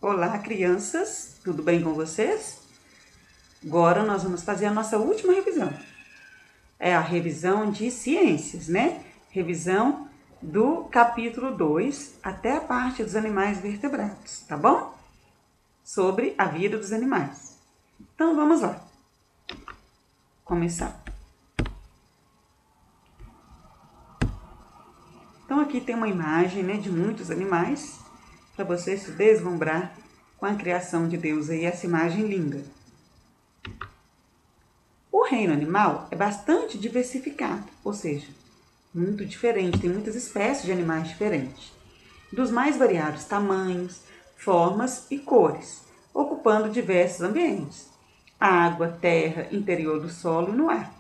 Olá, crianças, tudo bem com vocês? Agora nós vamos fazer a nossa última revisão. É a revisão de ciências, né? Revisão do capítulo 2 até a parte dos animais vertebrados, tá bom? Sobre a vida dos animais. Então vamos lá. Começar. Então aqui tem uma imagem, né, de muitos animais para você se deslumbrar com a criação de Deus aí, essa imagem linda. O reino animal é bastante diversificado, ou seja, muito diferente, tem muitas espécies de animais diferentes, dos mais variados tamanhos, formas e cores, ocupando diversos ambientes, água, terra, interior do solo e no ar.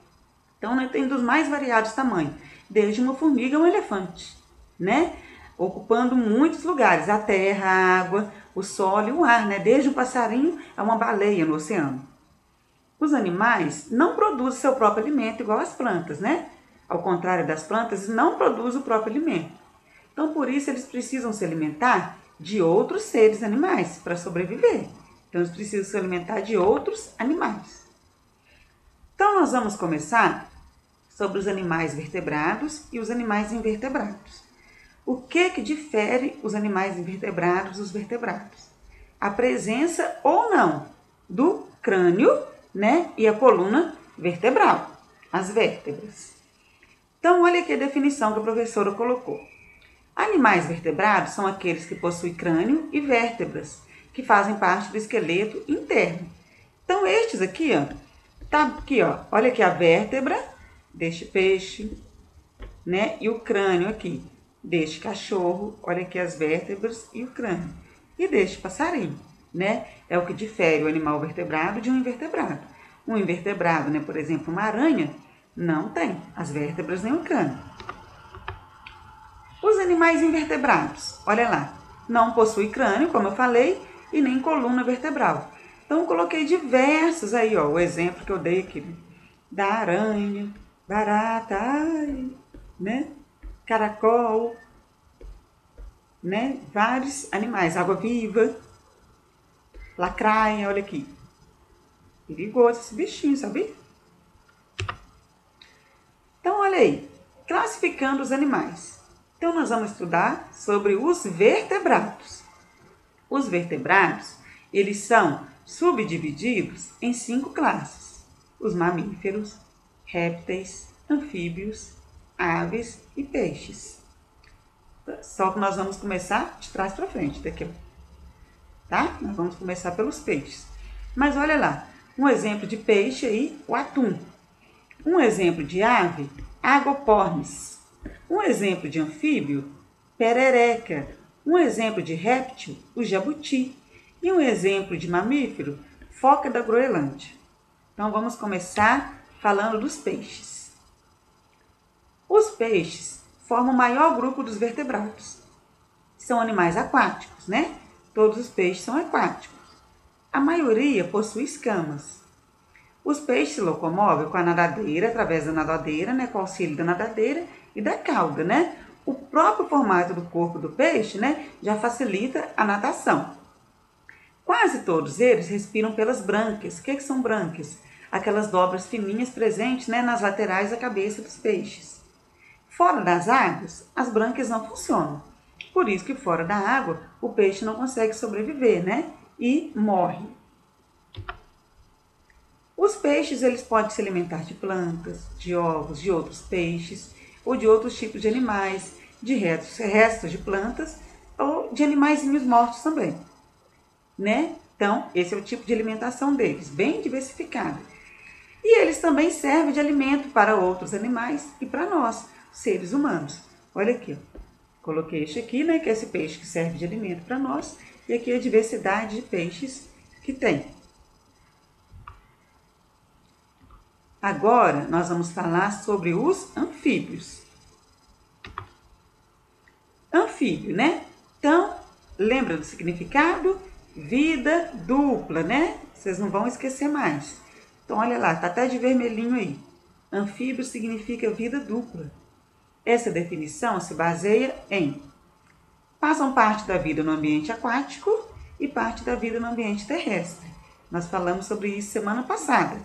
Então, né, tem dos mais variados tamanhos, desde uma formiga a um elefante, né? Ocupando muitos lugares, a terra, a água, o solo e o ar, né? Desde um passarinho a uma baleia no oceano. Os animais não produzem seu próprio alimento igual as plantas, né? Ao contrário das plantas, eles não produzem o próprio alimento. Então, por isso, eles precisam se alimentar de outros seres animais para sobreviver. Então, eles precisam se alimentar de outros animais. Então, nós vamos começar sobre os animais vertebrados e os animais invertebrados. O que difere os animais invertebrados dos vertebrados? A presença ou não do crânio, né, e a coluna vertebral, as vértebras. Então, olha aqui a definição que a professora colocou. Animais vertebrados são aqueles que possuem crânio e vértebras, que fazem parte do esqueleto interno. Então, estes aqui, ó, tá aqui, ó, olha aqui a vértebra deste peixe, né, e o crânio aqui deste cachorro, olha aqui as vértebras e o crânio, e deste passarinho, né, é o que difere o animal vertebrado de um invertebrado. Um invertebrado, né, por exemplo, uma aranha, não tem as vértebras nem o crânio. Os animais invertebrados, olha lá, não possuem crânio, como eu falei, e nem coluna vertebral. Então, eu coloquei diversos aí, ó, o exemplo que eu dei aqui, da aranha, barata, ai, né, caracol, né, vários animais, água-viva, lacraia, olha aqui. Perigoso esse bichinho, sabia? Então, olha aí, classificando os animais. Então, nós vamos estudar sobre os vertebrados. Os vertebrados, eles são subdivididos em 5 classes. Os mamíferos, répteis, anfíbios, aves e peixes. Só que nós vamos começar de trás para frente, daqui, tá? Nós vamos começar pelos peixes. Mas olha lá, um exemplo de peixe aí, o atum. Um exemplo de ave, Agopornis. Um exemplo de anfíbio, perereca. Um exemplo de réptil, o jabuti. E um exemplo de mamífero, foca da Groenlândia. Então, vamos começar falando dos peixes. Os peixes formam o maior grupo dos vertebrados. São animais aquáticos, né? Todos os peixes são aquáticos. A maioria possui escamas. Os peixes se locomovem com a nadadeira, através da nadadeira, né? Com o auxílio da nadadeira e da cauda, né? O próprio formato do corpo do peixe, né, já facilita a natação. Quase todos eles respiram pelas brânquias. O que são brânquias? Aquelas dobras fininhas presentes, né, nas laterais da cabeça dos peixes. Fora das águas, as brânquias não funcionam. Por isso que fora da água, o peixe não consegue sobreviver, né, e morre. Os peixes, eles podem se alimentar de plantas, de ovos, de outros peixes, ou de outros tipos de animais, de restos de plantas, ou de animaizinhos mortos também, né? Então, esse é o tipo de alimentação deles, bem diversificado. E eles também servem de alimento para outros animais e para nós, seres humanos. Olha aqui, ó. Coloquei este aqui, né, que é esse peixe que serve de alimento para nós, e aqui a diversidade de peixes que tem. Agora, nós vamos falar sobre os anfíbios. Anfíbio, né? Então, lembra do significado? Vida dupla, né? Vocês não vão esquecer mais. Então, olha lá, tá até de vermelhinho aí. Anfíbio significa vida dupla. Essa definição se baseia em: passam parte da vida no ambiente aquático e parte da vida no ambiente terrestre. Nós falamos sobre isso semana passada.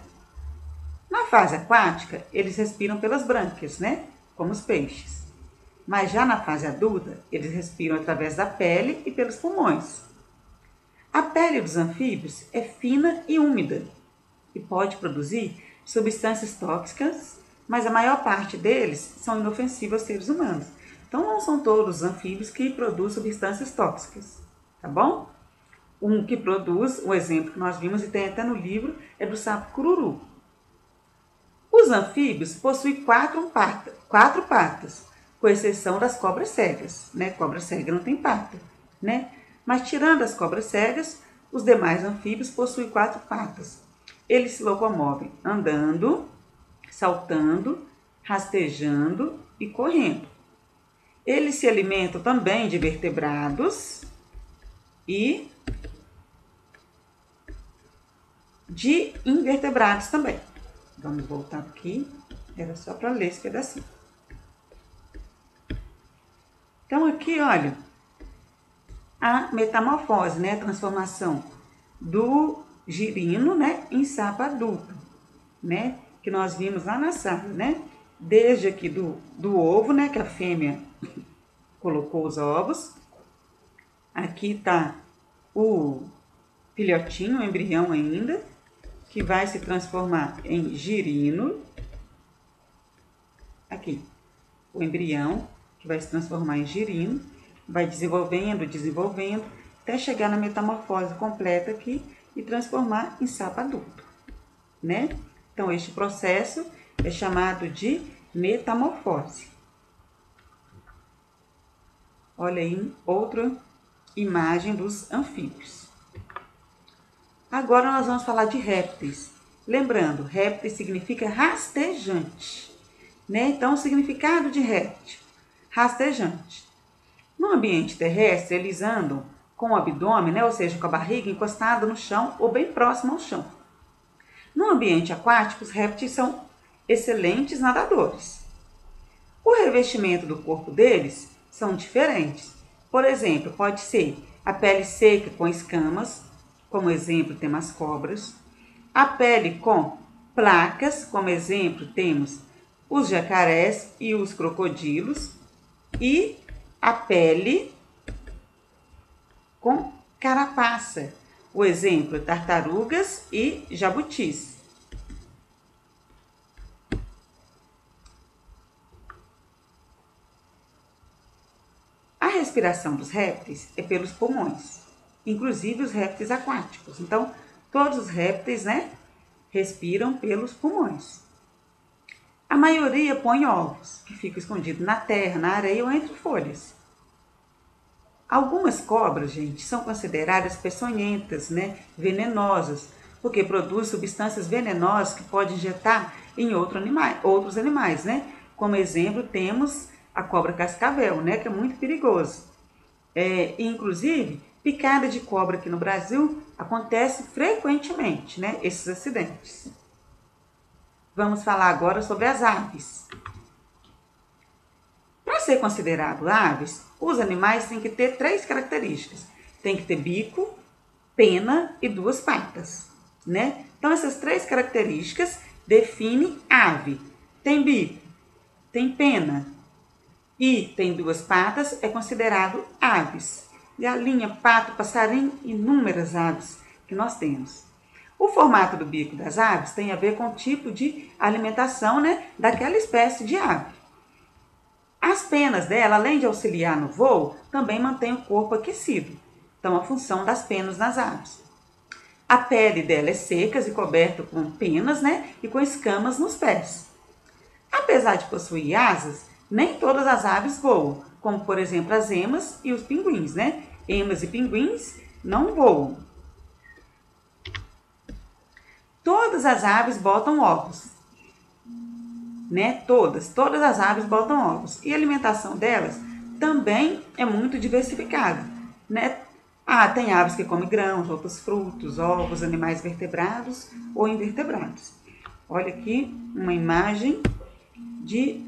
Na fase aquática, eles respiram pelas brânquias, né? Como os peixes. Mas já na fase adulta, eles respiram através da pele e pelos pulmões. A pele dos anfíbios é fina e úmida e pode produzir substâncias tóxicas, mas a maior parte deles são inofensivos aos seres humanos. Então, não são todos os anfíbios que produzem substâncias tóxicas, tá bom? Um que produz, o exemplo que nós vimos e tem até no livro, é do sapo cururu. Os anfíbios possuem quatro patas, com exceção das cobras cegas, né? Cobra cega não tem pata, né? Mas tirando as cobras cegas, os demais anfíbios possuem 4 patas. Eles se locomovem andando, saltando, rastejando e correndo. Eles se alimentam também de vertebrados e de invertebrados também. Vamos voltar aqui, era só para ler esse pedacinho. Então aqui, olha, a metamorfose, né, a transformação do girino, né, em sapo adulto, né, que nós vimos lá na sala, né, desde aqui do ovo, né, que a fêmea colocou os ovos, aqui tá o filhotinho, o embrião ainda, que vai se transformar em girino, aqui, o embrião, que vai se transformar em girino, vai desenvolvendo, até chegar na metamorfose completa aqui e transformar em sapo adulto, né? Então, este processo é chamado de metamorfose. Olha aí outra imagem dos anfíbios. Agora nós vamos falar de répteis. Lembrando, répteis significa rastejante, né? Então, o significado de réptil, rastejante. No ambiente terrestre, eles andam com o abdômen, né? Ou seja, com a barriga encostada no chão ou bem próximo ao chão. No ambiente aquático, os répteis são excelentes nadadores. O revestimento do corpo deles são diferentes. Por exemplo, pode ser a pele seca com escamas, como exemplo temos as cobras, a pele com placas, como exemplo temos os jacarés e os crocodilos, e a pele com carapaça, o exemplo tartarugas e jabutis. A respiração dos répteis é pelos pulmões, inclusive os répteis aquáticos. Então, todos os répteis, né, respiram pelos pulmões. A maioria põe ovos, que ficam escondidos na terra, na areia ou entre folhas. Algumas cobras, gente, são consideradas peçonhentas, né, venenosas, porque produzem substâncias venenosas que podem injetar em outros animais, né? Como exemplo, temos a cobra cascavel, né, que é muito perigoso. Inclusive, picada de cobra aqui no Brasil acontece frequentemente, né, esses acidentes. Vamos falar agora sobre as aves. Para ser considerado aves, os animais têm que ter 3 características. Tem que ter bico, pena e 2 patas, né? Então, essas 3 características definem ave. Tem bico, tem pena e tem 2 patas, é considerado aves. Galinha, pato, passarinho, inúmeras aves que nós temos. O formato do bico das aves tem a ver com o tipo de alimentação, né, daquela espécie de ave. As penas dela, além de auxiliar no voo, também mantém o corpo aquecido. Então, a função das penas nas aves. A pele dela é seca e coberta com penas, né, e com escamas nos pés. Apesar de possuir asas, nem todas as aves voam, como, por exemplo, as emas e os pinguins, né? Emas e pinguins não voam. Todas as aves botam ovos, né? Todas as aves botam ovos. E a alimentação delas também é muito diversificada, né? Tem aves que comem grãos, outros frutos, ovos, animais vertebrados ou invertebrados. Olha aqui uma imagem de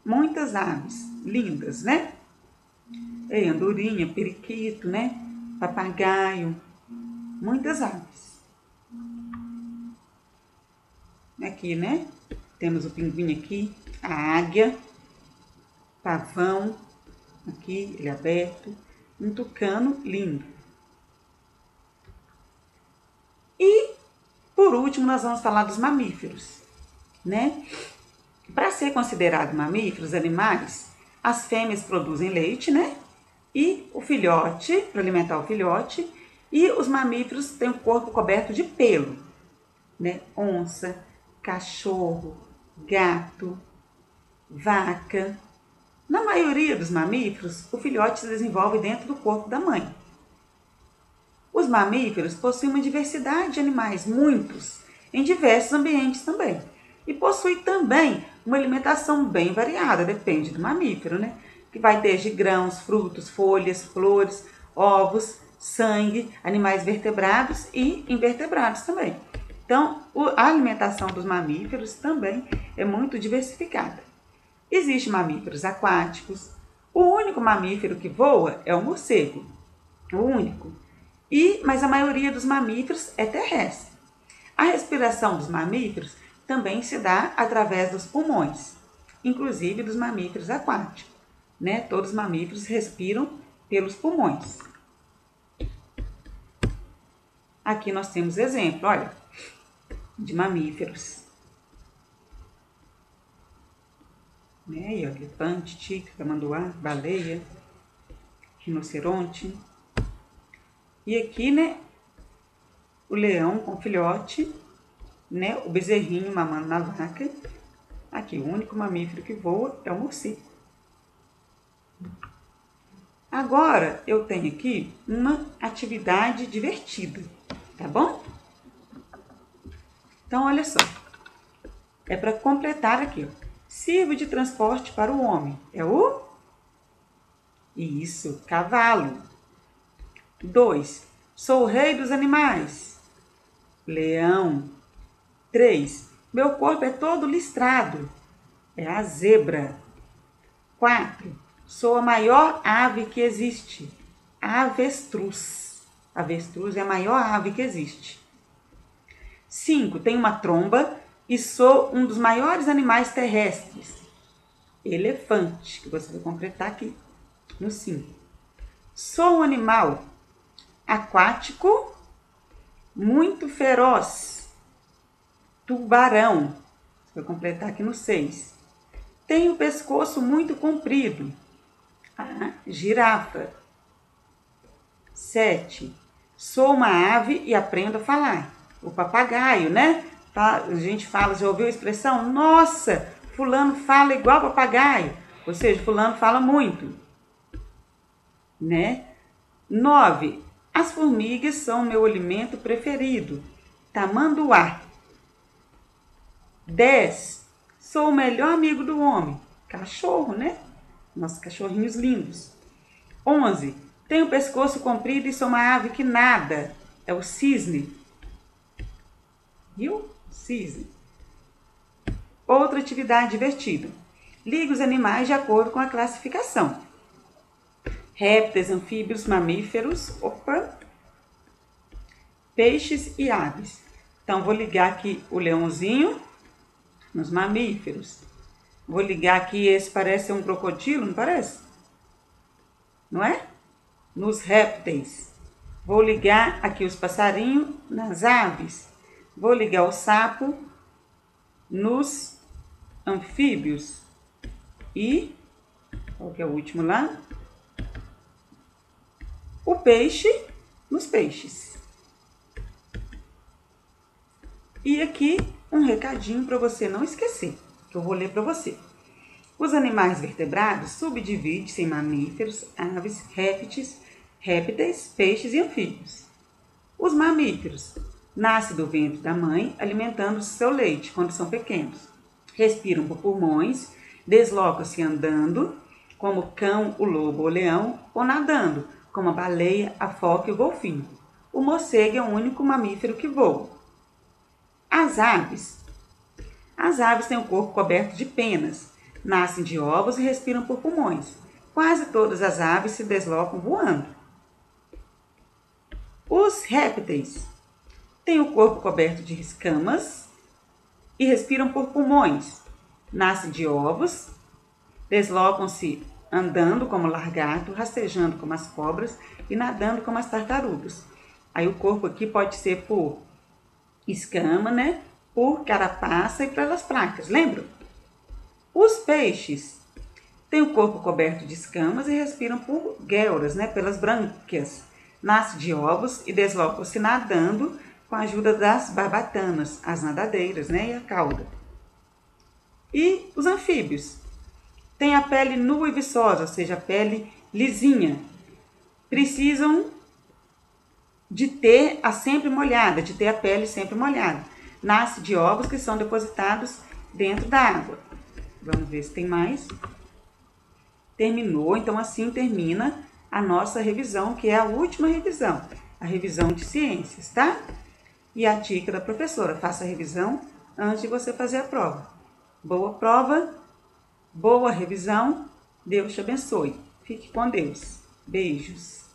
muitas aves lindas, né? Andorinha, periquito, né? Papagaio, muitas aves. Aqui, né? Temos o pinguim aqui, a águia, pavão, aqui ele aberto, um tucano lindo. E, por último, nós vamos falar dos mamíferos, né? Para ser considerado mamíferos, animais, as fêmeas produzem leite, né? E o filhote, para alimentar o filhote, e os mamíferos têm o corpo coberto de pelo, né? Onça, cachorro, gato, vaca. Na maioria dos mamíferos, o filhote se desenvolve dentro do corpo da mãe. Os mamíferos possuem uma diversidade de animais, muitos, em diversos ambientes também. E possuem também uma alimentação bem variada, depende do mamífero, né? Que vai desde grãos, frutos, folhas, flores, ovos, sangue, animais vertebrados e invertebrados também. Então, a alimentação dos mamíferos também é muito diversificada. Existem mamíferos aquáticos. O único mamífero que voa é o morcego. O único. Mas a maioria dos mamíferos é terrestre. A respiração dos mamíferos também se dá através dos pulmões, inclusive dos mamíferos aquáticos, né? Todos os mamíferos respiram pelos pulmões. Aqui nós temos exemplo, olha, de mamíferos. Né? E, ó, elefante, tigre, tamanduá, baleia, rinoceronte. E aqui, né, o leão com filhote, né, o bezerrinho mamando na vaca. Aqui, o único mamífero que voa é o morcego. Agora, eu tenho aqui uma atividade divertida, tá bom? Então, olha só. É para completar aqui, ó. Sirvo de transporte para o homem. É o? Isso, cavalo. 2. Sou o rei dos animais. Leão. 3. Meu corpo é todo listrado. É a zebra. 4. Sou a maior ave que existe. Avestruz. Avestruz é a maior ave que existe. 5. Tenho uma tromba e sou um dos maiores animais terrestres. Elefante, que você vai completar aqui no 5. Sou um animal aquático muito feroz. Tubarão. Você vai completar aqui no 6. Tenho o pescoço muito comprido. A girafa. 7. Sou uma ave e aprendo a falar. O papagaio, né? A gente fala, já ouviu a expressão? Nossa, fulano fala igual papagaio. Ou seja, fulano fala muito. Né? 9. As formigas são o meu alimento preferido. Tamanduá. 10. Sou o melhor amigo do homem. Cachorro, né? Nossos cachorrinhos lindos. 11. Tenho o pescoço comprido e sou uma ave que nada. É o cisne. Viu? Cisne. Outra atividade divertida. Ligue os animais de acordo com a classificação. Répteis, anfíbios, mamíferos, peixes e aves. Então, vou ligar aqui o leãozinho nos mamíferos. Vou ligar aqui, esse parece um crocodilo, não parece? Não é? Nos répteis. Vou ligar aqui os passarinhos nas aves. Vou ligar o sapo nos anfíbios. E, qual que é o último lá? O peixe nos peixes. E aqui um recadinho para você não esquecer, que eu vou ler para você. Os animais vertebrados subdividem-se em mamíferos, aves, répteis, peixes e anfíbios. Os mamíferos nascem do ventre da mãe, alimentando seu leite quando são pequenos. Respiram por pulmões, deslocam-se andando, como o cão, o lobo ou o leão, ou nadando, como a baleia, a foca e o golfinho. O morcego é o único mamífero que voa. As aves têm o corpo coberto de penas, nascem de ovos e respiram por pulmões. Quase todas as aves se deslocam voando. Os répteis têm o corpo coberto de escamas e respiram por pulmões. Nascem de ovos, deslocam-se andando como lagarto, rastejando como as cobras e nadando como as tartarugas. Aí o corpo aqui pode ser por escama, né? Por carapaça e pelas placas, lembram? Os peixes têm o corpo coberto de escamas e respiram por guelras, né? Pelas brânquias. Nascem de ovos e deslocam-se nadando com a ajuda das barbatanas, as nadadeiras, né? E a cauda. E os anfíbios têm a pele nua e viçosa, ou seja, a pele lisinha. Precisam de ter a sempre molhada, de ter a pele sempre molhada. Nasce de ovos que são depositados dentro da água. Vamos ver se tem mais. Terminou, então assim termina a nossa revisão, que é a última revisão, a revisão de ciências, tá? E a dica da professora, faça a revisão antes de você fazer a prova. Boa prova, boa revisão, Deus te abençoe. Fique com Deus. Beijos.